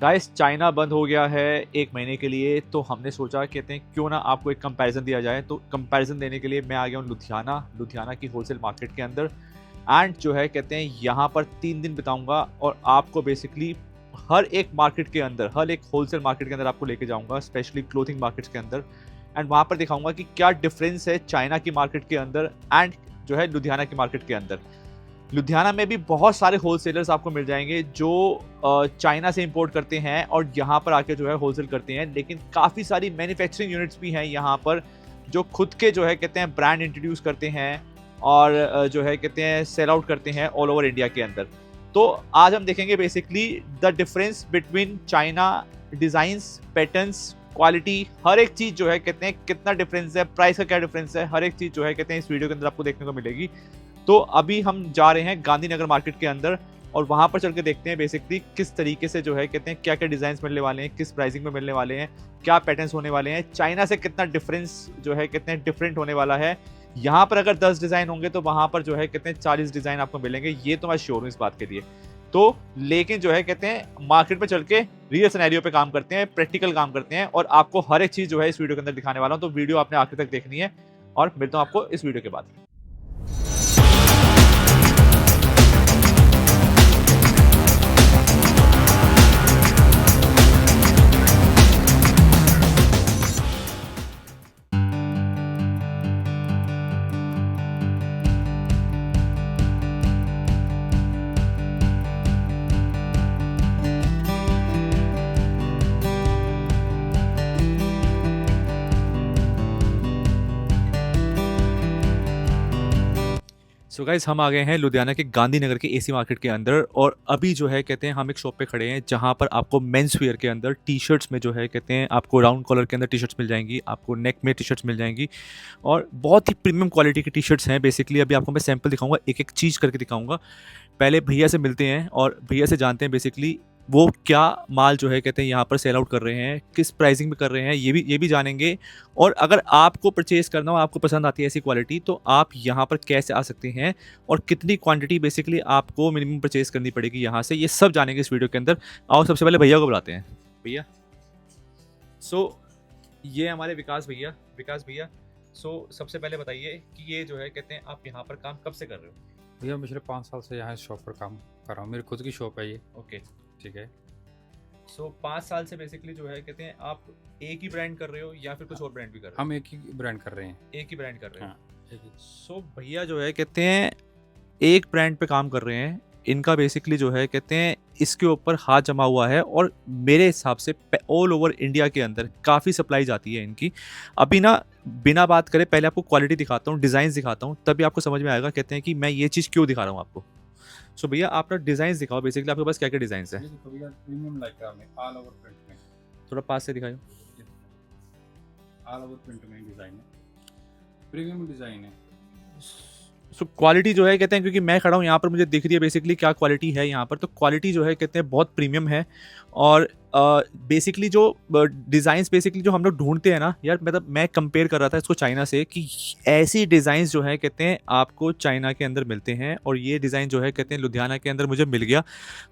Guys China बंद हो गया है 1 महीने के लिए, तो हमने सोचा कहते हैं क्यों ना आपको एक कंपैरिजन दिया जाए। तो कंपैरिजन देने के लिए मैं आ गया हूँ लुधियाना लुधियाना की होलसेल मार्केट के अंदर। एंड जो है कहते हैं यहाँ पर 3 दिन बिताऊंगा और आपको बेसिकली हर एक मार्केट के अंदर, हर एक होलसेल मार्केट के अंदर आपको लेके जाऊंगा, स्पेशली क्लोथिंग मार्केट्स के अंदर। एंड वहाँ पर दिखाऊंगा कि क्या डिफरेंस है चाइना की मार्केट के अंदर एंड जो है लुधियाना की मार्केट के अंदर। लुधियाना में भी बहुत सारे होलसेलर्स आपको मिल जाएंगे जो चाइना से इंपोर्ट करते हैं और यहाँ पर आके जो है होलसेल करते हैं, लेकिन काफ़ी सारी मैन्युफैक्चरिंग यूनिट्स भी हैं यहाँ पर जो खुद के जो है कहते हैं ब्रांड इंट्रोड्यूस करते हैं और जो है कहते हैं सेल आउट करते हैं ऑल ओवर इंडिया के अंदर। तो आज हम देखेंगे basically the difference between China, designs, patterns, quality, हर एक चीज़ जो है कहते हैं कितना डिफरेंस है, प्राइस का क्या डिफरेंस है, हर एक चीज़ जो है कहते हैं इस वीडियो के अंदर आपको देखने को मिलेगी। तो अभी हम जा रहे हैं गांधीनगर मार्केट के अंदर और वहां पर चल के देखते हैं बेसिकली किस तरीके से जो है कहते हैं क्या क्या डिजाइन मिलने वाले हैं, किस प्राइसिंग में मिलने वाले हैं, क्या पैटर्न्स होने वाले हैं, चाइना से कितना डिफरेंस जो है कहते हैं डिफरेंट होने वाला है। यहाँ पर अगर 10 डिजाइन होंगे तो वहां पर जो है कहते हैं 40 डिजाइन आपको मिलेंगे, ये तो मैं श्योर हूँ इस बात के लिए। तो लेकिन जो है कहते हैं मार्केट में चल के रियल सिनेरियो पे काम करते हैं, प्रैक्टिकल काम करते हैं और आपको हर एक चीज जो है इस वीडियो के अंदर दिखाने वाला हूँ। तो वीडियो आपने आखिर तक देखनी है और मिलता हूँ आपको इस वीडियो के बाद। सो गाइज हम आ गए हैं लुधियाना के गांधीनगर के एसी मार्केट के अंदर और अभी जो है कहते हैं हम एक शॉप पे खड़े हैं जहां पर आपको मेंस वेयर के अंदर टी शर्ट्स में जो है कहते हैं आपको राउंड कॉलर के अंदर टी शर्ट्स मिल जाएंगी, आपको नेक में टी शर्ट्स मिल जाएंगी और बहुत ही प्रीमियम क्वालिटी की टी शर्ट्स हैं। बेसिकली अभी आपको मैं सैंपल दिखाऊंगा, एक एक चीज़ करके दिखाऊंगा। पहले भैया से मिलते हैं और भैया से जानते हैं बेसिकली वो क्या माल जो है कहते हैं यहाँ पर सेल आउट कर रहे हैं, किस प्राइसिंग में कर रहे हैं, ये भी जानेंगे। और अगर आपको परचेज करना हो, आपको पसंद आती है ऐसी क्वालिटी, तो आप यहाँ पर कैसे आ सकते हैं और कितनी क्वांटिटी बेसिकली आपको मिनिमम परचेज करनी पड़ेगी यहाँ से, ये सब जानेंगे इस वीडियो के अंदर। आओ सबसे पहले भैया को बुलाते हैं। भैया ये हमारे विकास भैया। सबसे पहले बताइए कि ये जो है कहते हैं आप यहाँ पर काम कब से कर रहे हो? भैया पिछले 5 साल से यहाँ शॉप पर काम कर रहा हूँ, मेरी खुद की शॉप है ये। ओके, ठीक है। 5 साल से बेसिकली जो है कहते हैं आप एक ही ब्रांड कर रहे हो या फिर कुछ और ब्रांड भी कर रहे हो? हम एक ही ब्रांड कर रहे हैं। एक ही ब्रांड कर रहे हो। हाँ, एक ही। भैया जो है कहते हैं एक ब्रांड पे काम कर रहे हैं। इनका बेसिकली जो है कहते हैं इसके ऊपर हाथ जमा हुआ है और मेरे हिसाब से ऑल ओवर इंडिया के अंदर काफ़ी सप्लाई जाती है इनकी। अभी ना बिना बात करे पहले आपको क्वालिटी दिखाता हूँ, डिज़ाइन दिखाता हूँ, तभी आपको समझ में आएगा कहते हैं कि मैं ये चीज़ क्यों दिखा रहा हूँ आपको। भैया आप ना डिज़ाइन दिखाओ, बेसिकली आपके पास क्या क्या डिज़ाइन है? प्रीमियम लाइक्रा में ऑल ओवर प्रिंट में। थोड़ा पास से दिखाओ। ऑल ओवर प्रिंट में डिज़ाइन है, प्रीमियम डिज़ाइन है। क्वालिटी जो है कहते हैं, क्योंकि मैं खड़ा हूँ यहाँ पर मुझे दिख रही है बेसिकली क्या क्वालिटी है यहाँ पर, तो क्वालिटी जो है कहते हैं बहुत प्रीमियम है। और बेसिकली जो डिज़ाइंस बेसिकली जो हम लोग ढूंढते हैं ना यार, मतलब मैं कंपेयर कर रहा था इसको चाइना से कि ऐसी डिज़ाइंस जो है कहते हैं आपको चाइना के अंदर मिलते हैं और ये डिज़ाइन जो है कहते हैं लुधियाना के अंदर मुझे मिल गया।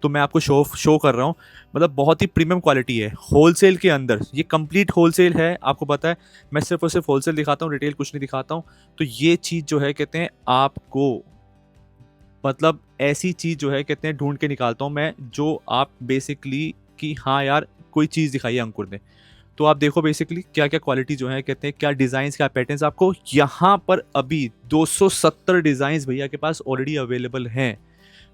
तो मैं आपको शो कर रहा हूँ, मतलब बहुत ही प्रीमियम क्वालिटी है होलसेल के अंदर। ये कंप्लीट होलसेल है, आपको पता है मैं सिर्फ और सिर्फ होलसेल दिखाता हूँ, रिटेल कुछ नहीं दिखाता हूँ। तो ये चीज़ जो है कहते हैं आपको, मतलब ऐसी चीज़ जो है कहते हैं ढूंढ के निकालता हूँ मैं, जो आप बेसिकली कि हाँ यार कोई चीज़ दिखाई है अंकुर ने। तो आप देखो बेसिकली क्या क्या क्वालिटी जो है कहते हैं, क्या डिज़ाइंस, क्या पैटर्न्स आपको यहाँ पर अभी 270 डिज़ाइंस भैया के पास ऑलरेडी अवेलेबल हैं।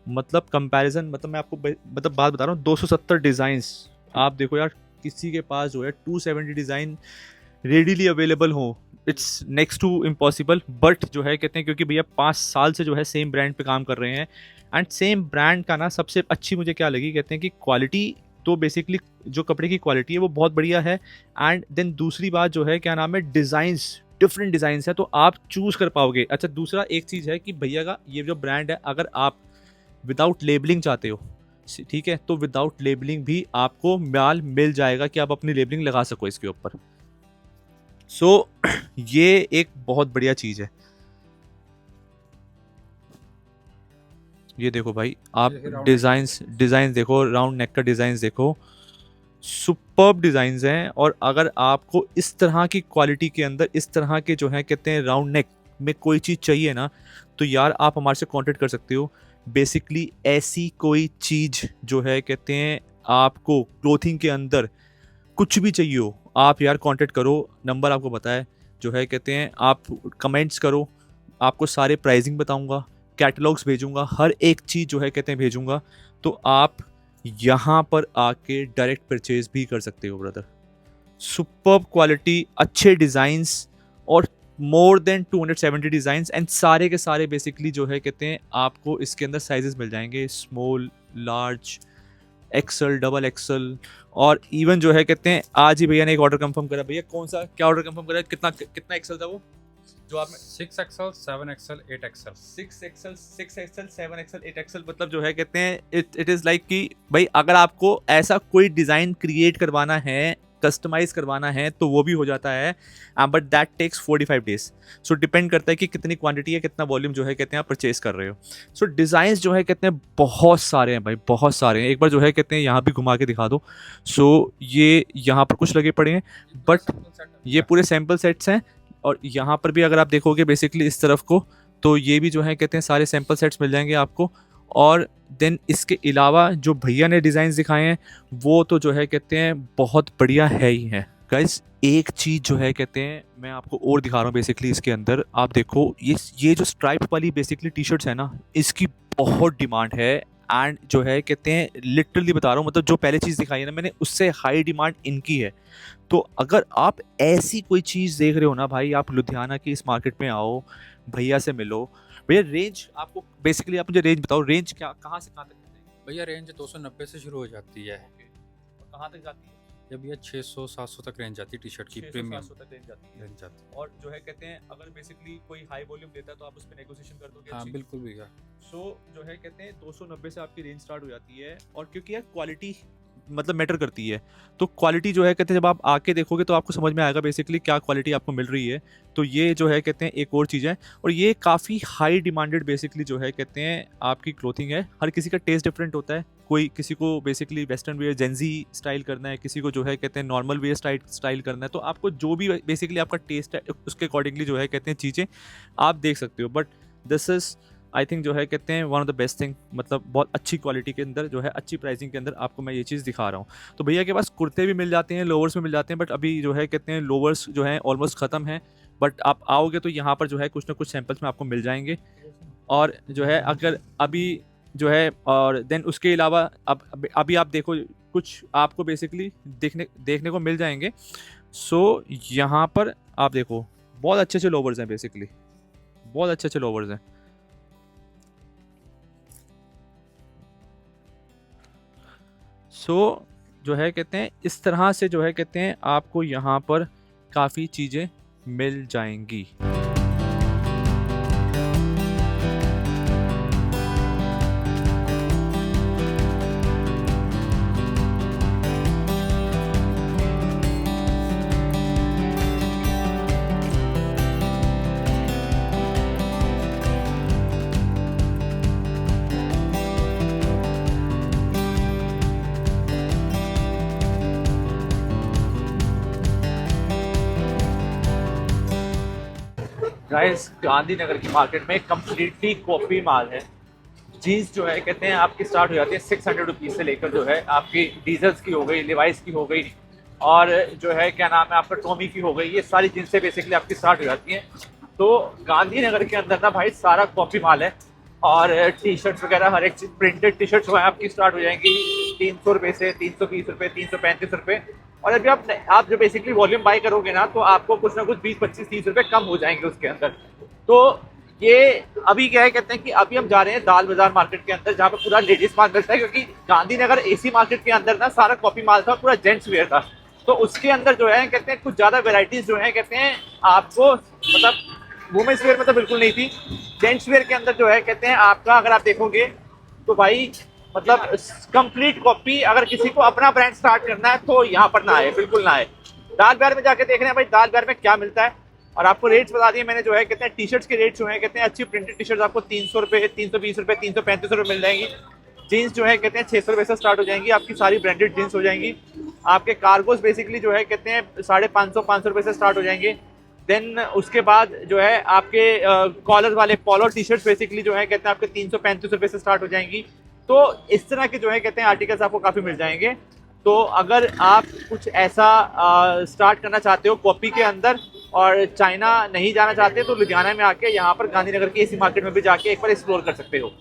मतलब कंपैरिजन, मतलब मैं आपको मतलब बात बता रहा हूँ, 270 डिज़ाइंस आप देखो यार, किसी के पास जो है 270 डिज़ाइन रेडीली अवेलेबल हो, it's next to impossible. But जो है कहते हैं क्योंकि भैया 5 साल से जो है सेम ब्रांड पे काम कर रहे हैं एंड सेम ब्रांड का ना सबसे अच्छी मुझे क्या लगी कहते हैं कि क्वालिटी, तो बेसिकली जो कपड़े की क्वालिटी है वो बहुत बढ़िया है। एंड देन दूसरी बात जो है क्या नाम है, डिज़ाइंस, डिफरेंट डिज़ाइंस है तो आप चूज़ कर पाओगे। अच्छा दूसरा एक चीज़ है कि भैया का ये जो ब्रांड है, अगर आप विदाउट लेबलिंग चाहते हो, ठीक है, तो विदाउट लेबलिंग भी आपको माल मिल जाएगा कि आप अपनी लेबलिंग लगा सको इसके ऊपर। ये एक बहुत बढ़िया चीज़ है। ये देखो भाई आप डिज़ाइंस देखो, राउंड नेक का डिज़ाइंस देखो, सुपर्ब डिज़ाइंस हैं। और अगर आपको इस तरह की क्वालिटी के अंदर इस तरह के जो है कहते हैं राउंड नेक में कोई चीज़ चाहिए ना, तो यार आप हमारे से कांटेक्ट कर सकते हो। बेसिकली ऐसी कोई चीज़ जो है कहते हैं आपको क्लोथिंग के अंदर कुछ भी चाहिए हो, आप यार कांटेक्ट करो, नंबर आपको बताया जो है कहते हैं, आप कमेंट्स करो, आपको सारे प्राइसिंग बताऊंगा, कैटलॉग्स भेजूंगा, हर एक चीज़ जो है कहते हैं भेजूंगा। तो आप यहाँ पर आके डायरेक्ट परचेज भी कर सकते हो ब्रदर। सुपर्ब क्वालिटी, अच्छे डिज़ाइंस और मोर देन 270 डिज़ाइंस एंड सारे के सारे बेसिकली जो है कहते हैं आपको इसके अंदर साइजेस मिल जाएंगे, small, large, XL, double XL. और इवन जो है कहते हैं आज ही भैया ने एक ऑर्डर कंफर्म करा। भैया कौन सा क्या ऑर्डर कंफर्म करा, कितना कितना एक्सल था वो जो आपने? 6XL, 7XL, 8XL। 6XL, 6XL, 7XL, 8XL। मतलब जो है कहते हैं इट इज़ लाइक कि भाई अगर आपको ऐसा कोई डिज़ाइन क्रिएट करवाना है, कस्टमाइज करवाना है, तो वो भी हो जाता है, but that takes 45 days. So depend करता है कि कितनी क्वांटिटी है, कितना वॉल्यूम जो है कहते हैं आप परचेज कर रहे हो। सो डिज़ाइंस जो है कहते हैं बहुत सारे हैं भाई, बहुत सारे हैं। एक बार जो है कहते हैं यहाँ भी घुमा के दिखा दो। सो ये यहाँ पर कुछ लगे पड़े हैं, बट ये पूरे सैम्पल सेट्स हैं। और यहाँ पर भी अगर आप देखोगे बेसिकली इस तरफ को, तो ये भी जो है कहते हैं सारे सैम्पल सेट्स मिल जाएंगे आपको। और देन इसके अलावा जो भैया ने डिज़ाइंस दिखाए हैं वो तो जो है कहते हैं बहुत बढ़िया है ही है। गाइस एक चीज़ जो है कहते हैं मैं आपको और दिखा रहा हूँ बेसिकली इसके अंदर, आप देखो ये जो स्ट्राइप वाली बेसिकली टी शर्ट्स है ना, इसकी बहुत डिमांड है। एंड जो है कहते हैं लिटरली बता रहा हूँ, मतलब जो पहले चीज़ दिखाई है ना मैंने, उससे हाई डिमांड इनकी है। तो अगर आप ऐसी कोई चीज़ देख रहे हो ना भाई, आप लुधियाना की इस मार्केट में आओ, भैया से मिलो। भैया रेंज आपको बेसिकली आप मुझे रेंज बताओ, रेंज क्या कहाँ से कहाँ तक मिल जाएगी? भैया रेंज 290 से शुरू हो जाती है। ओके, और कहाँ तक जाती है? ये भैया 600-700 तक रेंज जाती है टी शर्ट की, 600 प्रीमियम 700 तक रेंज जाती है। रेंज जाती है। और जो है कहते हैं अगर बेसिकली कोई हाई वॉल्यूम लेता है तो आप उस पर नेगोशिएशन कर दोगे? हाँ अच्छी? बिल्कुल भैया। सो जो है कहते हैं 290 से आपकी रेंज स्टार्ट हो जाती है। और क्योंकि यार क्वालिटी मतलब मैटर करती है, तो क्वालिटी जो है कहते हैं जब आप आके देखोगे तो आपको समझ में आएगा बेसिकली क्या क्वालिटी आपको मिल रही है। तो ये जो है कहते हैं एक और चीज़ है। और ये काफ़ी हाई डिमांडेड बेसिकली जो है कहते हैं आपकी क्लोथिंग है। हर किसी का टेस्ट डिफरेंट होता है, कोई किसी को basically western wear Gen Z style करना है, किसी को जो है कहते हैं नॉर्मल वेयर स्टाइल करना है। तो आपको जो भी बेसिकली आपका टेस्ट है उसके अकॉर्डिंगली जो है कहते हैं चीज़ें आप देख सकते हो। But this is I think जो है कहते हैं one of the best thing, मतलब बहुत अच्छी क्वालिटी के अंदर जो है अच्छी प्राइसिंग के अंदर आपको मैं ये चीज़ दिखा रहा हूँ। तो भैया के पास कुर्ते भी मिल जाते हैं, लोवर्स भी मिल जाते हैं, बट अभी जो है कहते हैं लोवर्स जो हैं ऑलमोस्ट ख़त्म हैं। बट आप आओगे तो यहाँ पर जो है कुछ ना कुछ सैम्पल्स में आपको मिल जाएंगे। और जो है अगर अभी जो है और देन उसके अलावा अब अभी आप देखो कुछ आपको बेसिकली देखने को मिल जाएंगे। सो यहाँ पर आप देखो बहुत अच्छे अच्छे लोवर्स हैं, बेसिकली बहुत अच्छे अच्छे लोवर्स हैं। सो जो है कहते हैं इस तरह से जो है कहते हैं आपको यहाँ पर काफ़ी चीज़ें मिल जाएंगी। गाइस गांधीनगर की मार्केट में कम्प्लीटली कॉपी माल है। जीन्स जो है कहते हैं आपकी स्टार्ट हो जाती है 600 रुपीज़ से लेकर जो है आपकी डीजल्स की हो गई, लिवाइस की हो गई, और जो है क्या नाम है आपका टॉमी की हो गई। ये सारी जीन्सें बेसिकली आपकी स्टार्ट हो जाती हैं। तो गांधीनगर के अंदर ना भाई सारा कॉपी माल है। और टी शर्ट्स वगैरह हर एक चीज़ प्रिंटेड टी शर्ट्स जो है आपकी स्टार्ट हो जाएंगी 300 रुपये से, 320 रुपये, 335 रुपये। और अभी आप जो बेसिकली वॉल्यूम बाई करोगे ना तो आपको कुछ ना कुछ 20, 25, 30 रुपये कम हो जाएंगे उसके अंदर। तो ये अभी क्या है कहते हैं कि अभी हम जा रहे हैं दाल बाजार मार्केट के अंदर, जहाँ पे पूरा लेडीज माल मिलता है, क्योंकि गांधीनगर एसी मार्केट के अंदर ना सारा कॉपी माल था, पूरा जेंट्स वेयर था। तो उसके अंदर जो है कहते हैं कुछ ज़्यादा वेराइटीज़ जो है कहते हैं आपको, मतलब वुमेंस वेयर में तो बिल्कुल नहीं थी, जेंट्स वेयर के अंदर जो है कहते हैं आपका अगर आप देखोगे तो भाई मतलब कंप्लीट कॉपी। अगर किसी को अपना ब्रांड स्टार्ट करना है तो यहाँ पर ना आए, बिल्कुल ना आए। दाल बाजार में जाके देख रहे हैं भाई दाल बाजार में क्या मिलता है। और आपको रेट्स बता दिए मैंने जो है कहते हैं टी शर्ट्स के रेट्स जो है कहते हैं अच्छी प्रिंटेड टी शर्ट्स आपको 300 रुपये, 320 रुपये, 335 रुपये मिल जाएंगी। जीन्स जो है कहते हैं 600 रुपये से स्टार्ट हो जाएंगी, आपकी सारी ब्रांडेड जीन्स हो जाएंगी। आपके कार्गोस बेसिकली जो है कहते हैं 550 रुपये से स्टार्ट हो जाएंगे। देन उसके बाद जो है आपके कॉलर वाले पोलो टी शर्ट्स बेसिकली जो है कहते हैं आपके 335 रुपये से स्टार्ट हो जाएंगी। तो इस तरह के जो है कहते हैं आर्टिकल्स आपको काफ़ी मिल जाएंगे। तो अगर आप कुछ ऐसा स्टार्ट करना चाहते हो कॉपी के अंदर और चाइना नहीं जाना चाहते तो लुधियाना में आके यहाँ पर गांधीनगर की इसी मार्केट में भी जाके एक बार एक्सप्लोर कर सकते हो।